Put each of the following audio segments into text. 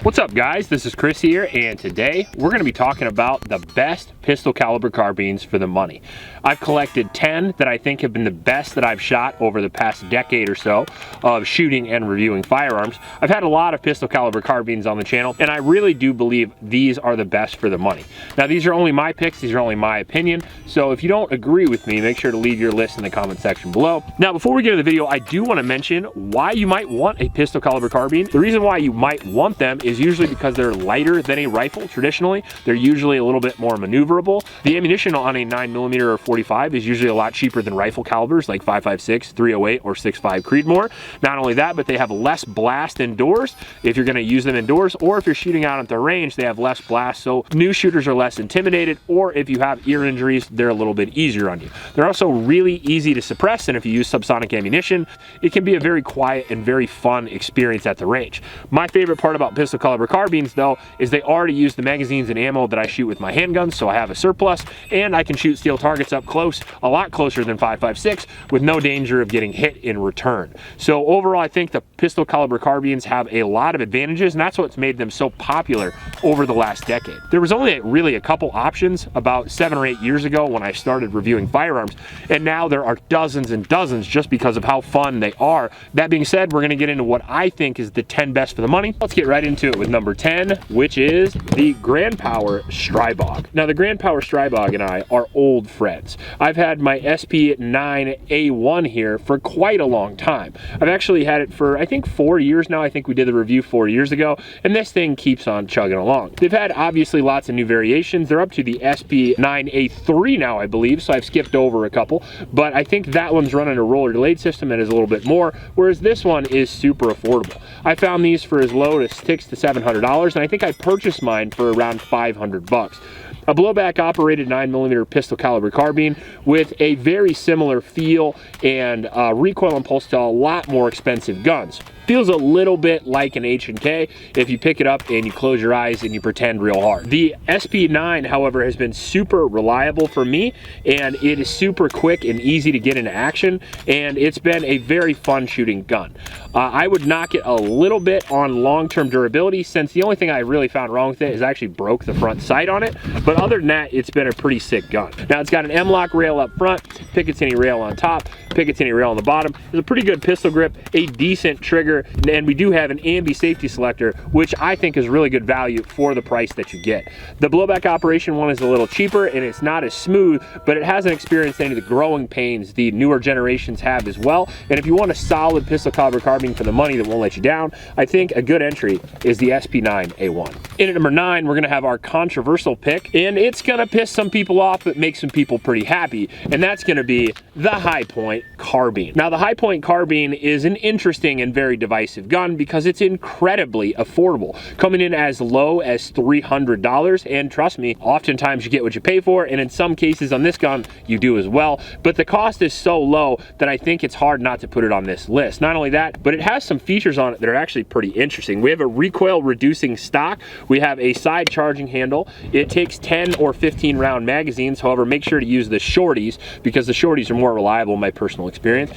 What's up guys, this is Chris here, and today we're going to be talking about the best pistol caliber carbines for the money. I've collected 10 that I think have been the best that I've shot over the past decade or so of shooting and reviewing firearms. I've had a lot of pistol caliber carbines on the channel, and I really do believe these are the best for the money. Now these are only my picks, these are only my opinion, so if you don't agree with me, make sure to leave your list in the comment section below. Now before we get to the video, I do want to mention why you might want a pistol caliber carbine. The reason why you might want them is usually because they're lighter than a rifle traditionally. They're usually a little bit more maneuverable. The ammunition on a 9mm or 45 is usually a lot cheaper than rifle calibers like 5.56, 308, or 6.5 Creedmoor. Not only that, but they have less blast indoors if you're going to use them indoors, or if you're shooting out at the range, they have less blast, so new shooters are less intimidated, or if you have ear injuries, they're a little bit easier on you. They're also really easy to suppress, and if you use subsonic ammunition, it can be a very quiet and very fun experience at the range. My favorite part about pistol caliber carbines though is they already use the magazines and ammo that I shoot with my handguns, so I have a surplus, and I can shoot steel targets up close, a lot closer than 5.56, with no danger of getting hit in return. So overall, I think the pistol caliber carbines have a lot of advantages, and that's what's made them so popular over the last decade. There was only really a couple options about 7 or 8 years ago when I started reviewing firearms, and now there are dozens and dozens just because of how fun they are. That being said, we're going to get into what I think is the 10 best for the money. Let's get right into it with number 10, which is the Grand Power Strybog. Now the Grand Power Strybog and I are old friends. I've had my SP9A1 here for quite a long time. I've actually had it for I think 4 years now. I think we did the review 4 years ago, and this thing keeps on chugging along. They've had obviously lots of new variations. They're up to the SP9A3 now, I believe, so I've skipped over a couple, but I think that one's running a roller delayed system that is a little bit more, whereas this one is super affordable. I found these for as low as $600 to $700, and I think I purchased mine for around 500 bucks. A blowback operated 9mm pistol caliber carbine with a very similar feel and recoil and pulse to a lot more expensive guns. Feels a little bit like an H&K if you pick it up and you close your eyes and you pretend real hard. The SP9, however, has been super reliable for me, and it is super quick and easy to get into action, and it's been a very fun shooting gun. I would knock it a little bit on long-term durability, since the only thing I really found wrong with it is I actually broke the front sight on it, but other than that, it's been a pretty sick gun. Now it's got an M-LOK rail up front, Picatinny rail on top, Picatinny rail on the bottom. It's a pretty good pistol grip, a decent trigger, and we do have an ambi safety selector, which I think is really good value for the price that you get. The blowback operation one is a little cheaper and it's not as smooth, but it hasn't experienced any of the growing pains the newer generations have as well. And if you want a solid pistol caliber carbine for the money that won't let you down, I think a good entry is the SP9A1. In at number 9, we're gonna have our controversial pick, and it's gonna piss some people off but make some people pretty happy, and that's gonna be the Hi-Point carbine. Now the Hi-Point carbine is an interesting and very divisive gun because it's incredibly affordable, coming in as low as $300, and trust me, oftentimes you get what you pay for, and in some cases on this gun you do as well, but the cost is so low that I think it's hard not to put it on this list. Not only that, but it has some features on it that are actually pretty interesting. We have a recoil reducing stock, we have a side charging handle, it takes 10 or 15 round magazines, however make sure to use the shorties because the shorties are more reliable in my personal experience.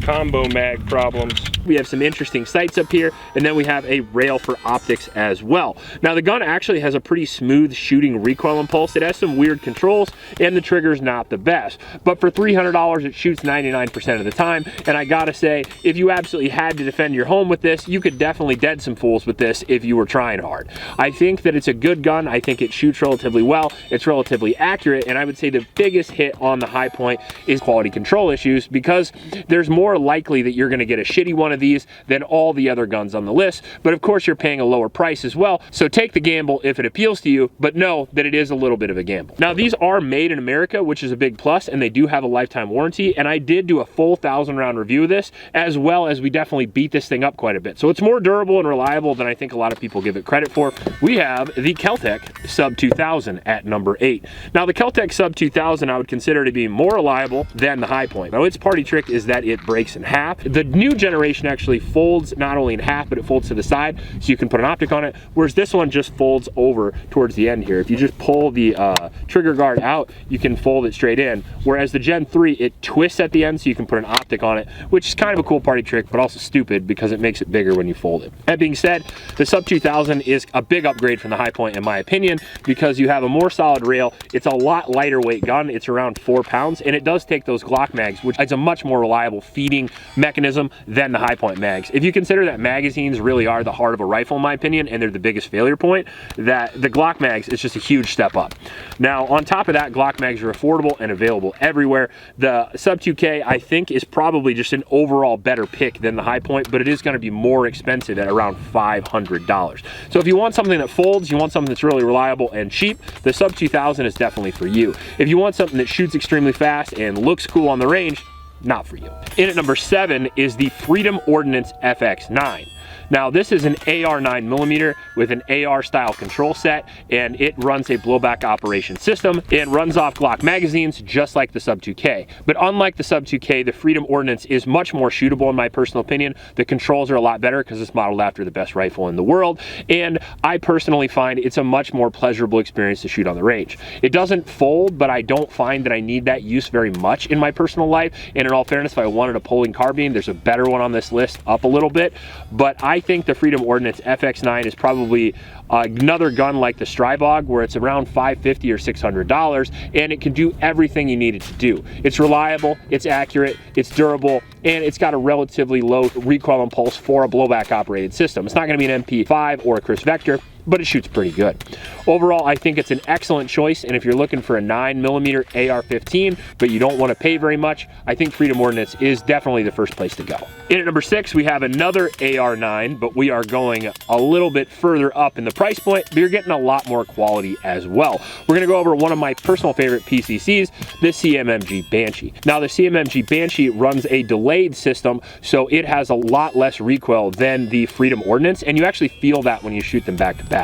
Combo mag problems. We have some interesting sights up here, and then we have a rail for optics as well. Now the gun actually has a pretty smooth shooting recoil and pulse. It has some weird controls, and the trigger's not the best, but for $300 it shoots 99% of the time, and I gotta say, if you absolutely had to defend your home with this, you could definitely dead some fools with this if you were trying hard. I think that it's a good gun. I think it shoots relatively well, it's relatively accurate, and I would say the biggest hit on the Hi-Point is quality control issues, because there's more likely that you're going to get a shitty one of these than all the other guns on the list, but of course you're paying a lower price as well, so take the gamble if it appeals to you, but know that it is a little bit of a gamble. Now these are made in America, which is a big plus, and they do have a lifetime warranty, and I did do a full 1,000-round review of this, as well as we definitely beat this thing up quite a bit, so it's more durable and reliable than I think a lot of people give it credit for. We have the Kel-Tec Sub 2000 at number 8. Now the Kel-Tec Sub 2000 I would consider to be more reliable than the Hi-Point. Now its party trick is that it breaks breaks in half. The new generation actually folds not only in half, but it folds to the side, so you can put an optic on it, whereas this one just folds over towards the end here. If you just pull the trigger guard out, you can fold it straight in, whereas the Gen 3, it twists at the end, so you can put an optic on it, which is kind of a cool party trick, but also stupid because it makes it bigger when you fold it. That being said, the Sub 2000 is a big upgrade from the High Point in my opinion, because you have a more solid rail. It's a lot lighter weight gun. It's around 4 pounds, and it does take those Glock mags, which is a much more reliable feeding mechanism than the High Point mags. If you consider that magazines really are the heart of a rifle in my opinion, and they're the biggest failure point, that the Glock mags is just a huge step up. Now, on top of that, Glock mags are affordable and available everywhere. The Sub 2K, I think, is probably just an overall better pick than the High Point, but it is going to be more expensive at around $500. So if you want something that folds, you want something that's really reliable and cheap, the Sub 2000 is definitely for you. If you want something that shoots extremely fast and looks cool on the range, not for you. In at number 7 is the Freedom Ordinance FX9. Now, this is an AR 9mm with an AR style control set, and it runs a blowback operation system. It runs off Glock magazines just like the Sub 2K. But unlike the Sub 2K, the Freedom Ordinance is much more shootable in my personal opinion. The controls are a lot better because it's modeled after the best rifle in the world, and I personally find it's a much more pleasurable experience to shoot on the range. It doesn't fold, but I don't find that I need that use very much in my personal life, and in all fairness, if I wanted a pulling carbine, there's a better one on this list up a little bit, but I think the Freedom Ordinance FX9 is probably another gun like the Strybog, where it's around $550 or $600, and it can do everything you need it to do. It's reliable, it's accurate, it's durable, and it's got a relatively low recoil impulse for a blowback operated system. It's not going to be an MP5 or a Chris Vector, but it shoots pretty good. Overall, I think it's an excellent choice, and if you're looking for a 9mm AR-15, but you don't want to pay very much, I think Freedom Ordinance is definitely the first place to go. In at number 6, we have another AR-9, but we are going a little bit further up in the price point, but you're getting a lot more quality as well. We're going to go over one of my personal favorite PCCs, the CMMG Banshee. Now, the CMMG Banshee runs a delayed system, so it has a lot less recoil than the Freedom Ordinance, and you actually feel that when you shoot them back to back.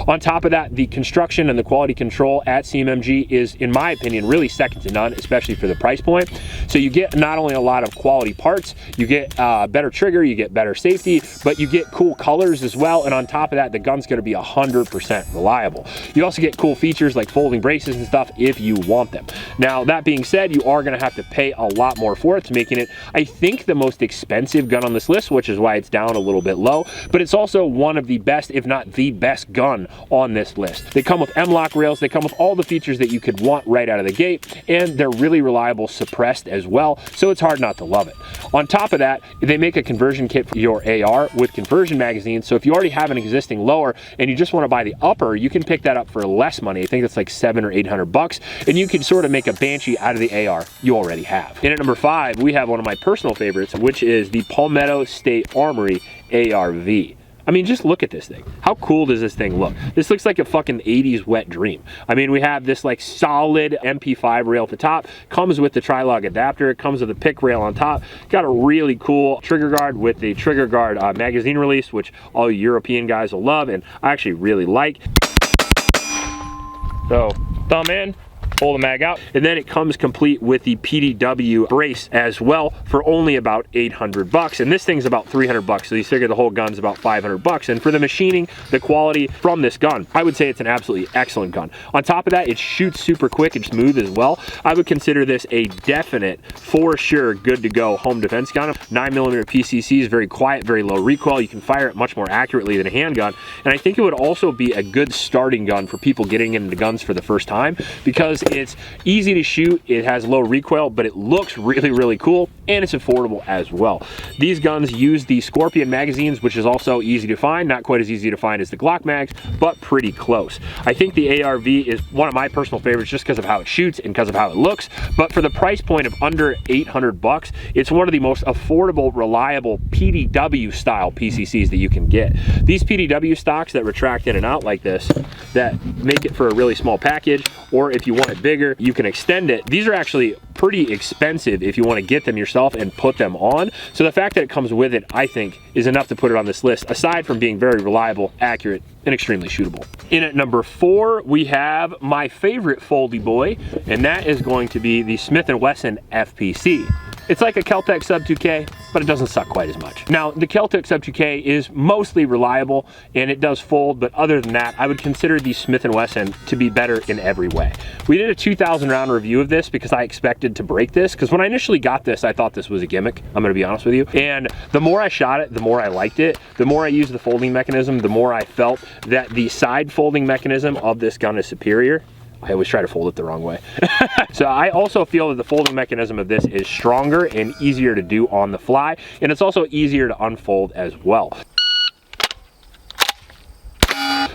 On top of that, the construction and the quality control at CMMG is, in my opinion, really second to none, especially for the price point. So you get not only a lot of quality parts, you get better trigger, you get better safety, but you get cool colors as well, and on top of that, the gun's going to be 100% reliable. You also get cool features like folding braces and stuff if you want them. Now, that being said, you are going to have to pay a lot more for it, to making it, I think, the most expensive gun on this list, which is why it's down a little bit low, but it's also one of the best, if not the best gun on this list. They come with M-LOK rails, they come with all the features that you could want right out of the gate, and they're really reliable suppressed as well, so it's hard not to love it. On top of that, they make a conversion kit for your AR with conversion magazines, so if you already have an existing lower and you just want to buy the upper, you can pick that up for less money. I think it's like $700 or $800, and you can sort of make a Banshee out of the AR you already have. And at number 5, we have one of my personal favorites, which is the Palmetto State Armory ARV. I mean, just look at this thing. How cool does this thing look? This looks like a fucking 80s wet dream. I mean, we have this like solid MP5 rail at the top, comes with the tri-log adapter, it comes with a pick rail on top, got a really cool trigger guard with the trigger guard magazine release, which all European guys will love, and I actually really like. So, thumb in, pull the mag out, and then it comes complete with the PDW brace as well for only about $800, and this thing's about $300, so you figure the whole gun's about $500, and for the machining, the quality from this gun, I would say it's an absolutely excellent gun. On top of that, it shoots super quick and smooth as well. I would consider this a definite, for sure, good to go home defense gun. 9mm PCC is very quiet, very low recoil. You can fire it much more accurately than a handgun, and I think it would also be a good starting gun for people getting into guns for the first time, because it's easy to shoot, it has low recoil, but it looks really, really cool, and it's affordable as well. These guns use the Scorpion magazines, which is also easy to find, not quite as easy to find as the Glock mags, but pretty close. I think the ARV is one of my personal favorites just because of how it shoots and because of how it looks, but for the price point of under $800, it's one of the most affordable, reliable PDW style PCCs that you can get. These PDW stocks that retract in and out like this, that make it for a really small package, or if you want it bigger, you can extend it. These are actually pretty expensive if you want to get them yourself and put them on. So the fact that it comes with it, I think, is enough to put it on this list, aside from being very reliable, accurate, and extremely shootable. In at number 4, we have my favorite foldy boy, and that is going to be the Smith & Wesson FPC. It's like a Kel-Tec Sub 2K, but it doesn't suck quite as much. Now, the Kel-Tec Sub 2K is mostly reliable and it does fold, but other than that, I would consider the Smith & Wesson to be better in every way. We did a 2,000 round review of this because I expected to break this, because when I initially got this, I thought this was a gimmick, I'm gonna be honest with you. And the more I shot it, the more I liked it. The more I used the folding mechanism, the more I felt that the side folding mechanism of this gun is superior. I always try to fold it the wrong way. So I also feel that the folding mechanism of this is stronger and easier to do on the fly, and it's also easier to unfold as well.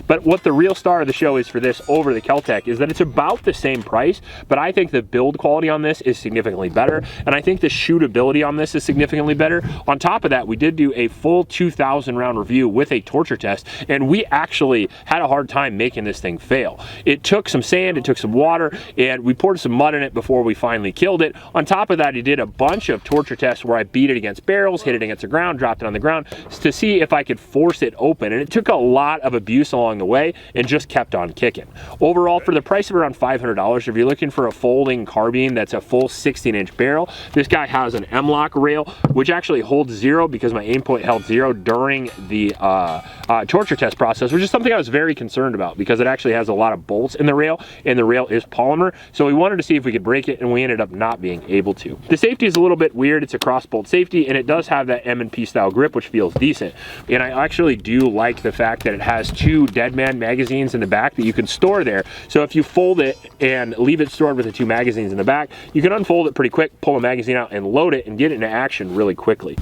But what the real star of the show is for this over the Kel-Tec is that it's about the same price, but I think the build quality on this is significantly better, and I think the shootability on this is significantly better. On top of that, we did do a full 2,000 round review with a torture test, and we actually had a hard time making this thing fail. It took some sand, it took some water, and we poured some mud in it before we finally killed it. On top of that, I did a bunch of torture tests where I beat it against barrels, hit it against the ground, dropped it on the ground to see if I could force it open, and it took a lot of abuse along the way and just kept on kicking. Overall, for the price of around $500, if you're looking for a folding carbine that's a full 16-inch barrel, this guy has an M-lock rail, which actually holds 0 because my aim point held 0 during the torture test process, which is something I was very concerned about because it actually has a lot of bolts in the rail, and the rail is polymer, so we wanted to see if we could break it, and we ended up not being able to. The safety is a little bit weird. It's a cross-bolt safety, and it does have that M&P style grip, which feels decent. And I actually do like the fact that it has 2 Deadman magazines in the back that you can store there. So if you fold it and leave it stored with the 2 magazines in the back, you can unfold it pretty quick, pull a magazine out and load it and get it into action really quickly.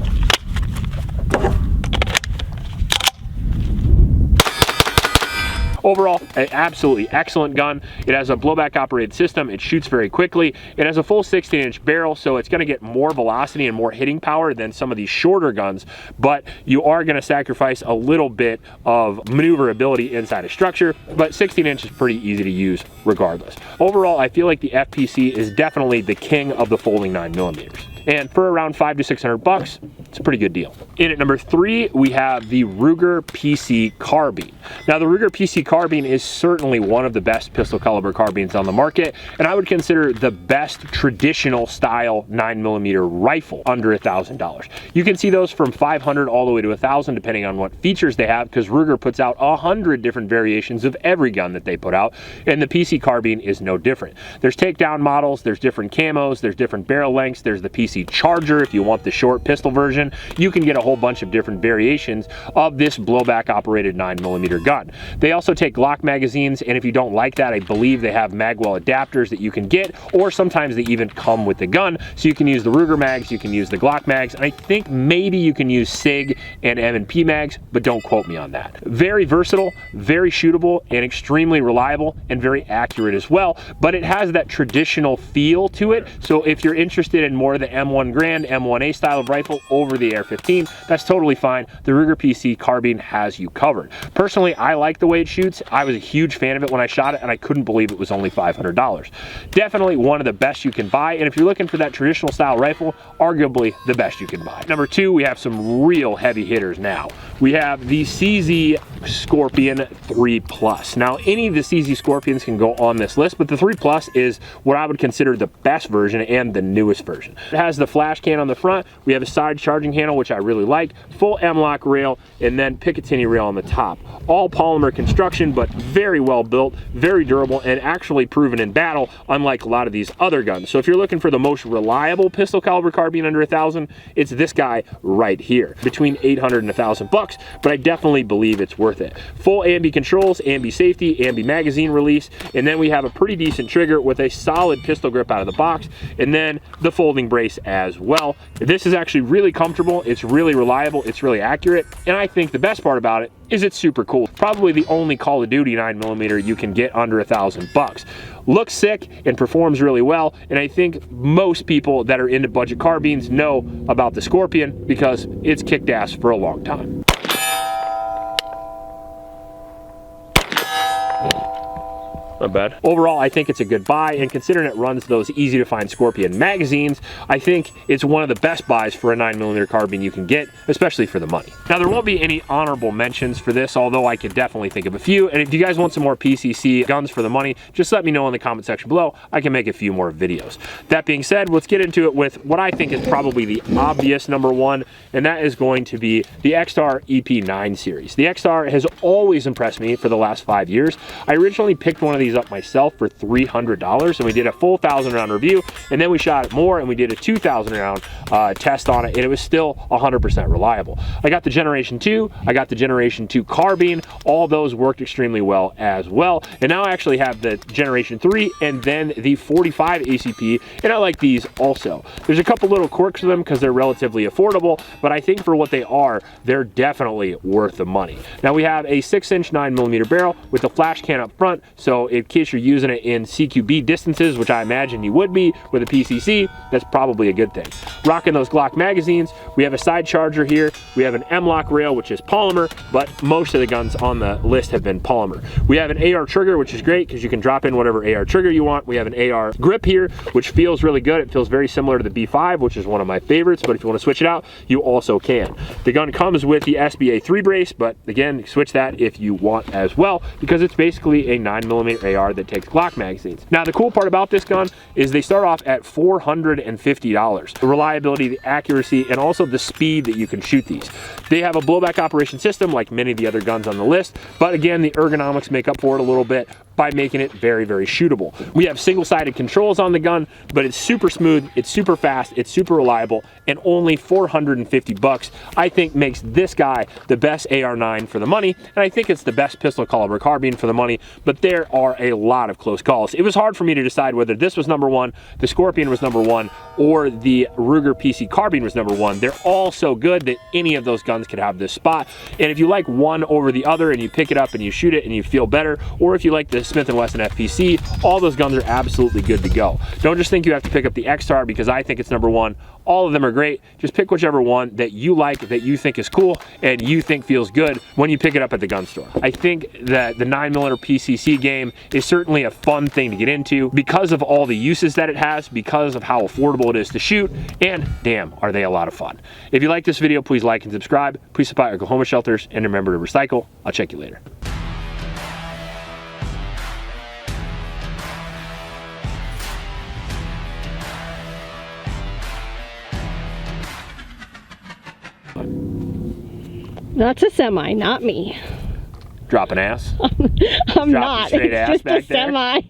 Overall, an absolutely excellent gun. It has a blowback operated system. It shoots very quickly. It has a full 16-inch barrel, so it's going to get more velocity and more hitting power than some of these shorter guns, but you are going to sacrifice a little bit of maneuverability inside a structure, but 16-inch is pretty easy to use regardless. Overall, I feel like the FPC is definitely the king of the folding 9mm. And for around $500 to $600, it's a pretty good deal. In at number 3, we have the Ruger PC Carbine. Now, the Ruger PC Carbine is certainly one of the best pistol caliber carbines on the market, and I would consider the best traditional style 9mm rifle under $1,000. You can see those from $500 all the way to $1,000, depending on what features they have, because Ruger puts out 100 different variations of every gun that they put out, and the PC Carbine is no different. There's takedown models, there's different camos, there's different barrel lengths, there's the PC Charger if you want the short pistol version. You can get a whole bunch of different variations of this blowback operated 9mm gun. They also take Glock magazines, and if you don't like that, I believe they have magwell adapters that you can get, or sometimes they even come with the gun, so you can use the Ruger mags, you can use the Glock mags, and I think maybe you can use SIG and M&P mags, but don't quote me on that. Very versatile, very shootable, and extremely reliable, and very accurate as well, but it has that traditional feel to it, so if you're interested in more of the M1 Grand, M1A style of rifle over the AR-15, that's totally fine. The Ruger PC Carbine has you covered. Personally, I like the way it shoots. I was a huge fan of it when I shot it, and I couldn't believe it was only $500. Definitely one of the best you can buy, and if you're looking for that traditional style rifle, arguably the best you can buy. Number 2, we have some real heavy hitters now. We have the CZ Scorpion 3 Plus. Now, any of the CZ Scorpions can go on this list, but the 3 Plus is what I would consider the best version and the newest version. It has the flash can on the front. We have a side charging handle, which I really like, full M-lock rail, and then Picatinny rail on the top. All polymer construction, but very well built, very durable, and actually proven in battle, unlike a lot of these other guns. So if you're looking for the most reliable pistol caliber carbine under $1,000, it's this guy right here, between $800 and $1,000, but I definitely believe it's worth it. Full ambi controls, ambi safety, ambi magazine release, and then we have a pretty decent trigger with a solid pistol grip out of the box, and then the folding brace as well. This is actually really comfortable, it's really reliable, it's really accurate, and I think the best part about it is it's super cool. Probably the only Call of Duty 9mm you can get under $1,000. Looks sick and performs really well, and I think most people that are into budget carbines know about the Scorpion because it's kicked ass for a long time. not bad. Overall, I think it's a good buy, and considering it runs those easy to find Scorpion magazines, I think it's one of the best buys for a 9mm carbine you can get, especially for the money. Now, there won't be any honorable mentions for this, although I could definitely think of a few, and if you guys want some more PCC guns for the money, just let me know in the comment section below. I can make a few more videos. That being said, let's get into it with what I think is probably the obvious number one, and that is going to be the XR EP9 series. The XR has always impressed me for the last 5 years. I originally picked one of these up myself for $300, and we did a full 1,000 round review, and then we shot it more and we did a 2,000 round test on it, and it was still 100% reliable. I got the Generation 2, I got the Generation 2 carbine, all those worked extremely well as well, and now I actually have the Generation 3 and then the 45 ACP, and I like these also. There's a couple little quirks with them because they're relatively affordable, but I think for what they are, they're definitely worth the money. Now we have a 6-inch 9mm barrel with a flash can up front, so in case you're using it in CQB distances, which I imagine you would be with a PCC, that's probably a good thing. Rocking those Glock magazines, we have a side charger here, we have an M-LOK rail, which is polymer, but most of the guns on the list have been polymer. We have an AR trigger, which is great because you can drop in whatever AR trigger you want. We have an AR grip here, which feels really good. It feels very similar to the B5, which is one of my favorites, but if you want to switch it out, you also can. The gun comes with the SBA 3 brace, but again, switch that if you want as well, because it's basically a 9mm AR that takes Glock magazines. Now, the cool part about this gun is they start off at $450. The reliability, the accuracy, and also the speed that you can shoot these. They have a blowback operation system like many of the other guns on the list, but again, the ergonomics make up for it a little bit by making it very, very shootable. We have single-sided controls on the gun, but it's super smooth, it's super fast, it's super reliable, and only $450 I think makes this guy the best AR9 for the money, and I think it's the best pistol caliber carbine for the money, but there are a lot of close calls. It was hard for me to decide whether this was number one, the Scorpion was number one, or the Ruger PC carbine was number one. They're all so good that any of those guns could have this spot, and if you like one over the other and you pick it up and you shoot it and you feel better, or if you like the Smith & Wesson FPC, all those guns are absolutely good to go. Don't just think you have to pick up the XR because I think it's number one. All of them are great. Just pick whichever one that you like, that you think is cool, and you think feels good when you pick it up at the gun store. I think that the 9mm PCC game is certainly a fun thing to get into because of all the uses that it has, because of how affordable it is to shoot, and damn, are they a lot of fun. If you like this video, please like and subscribe. Please support our Oklahoma shelters, and remember to recycle. I'll check you later. That's a semi, not me. Dropping ass? I'm not. It's just a semi.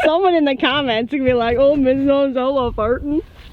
Someone in the comments could be like, oh, Ms. Solo farting.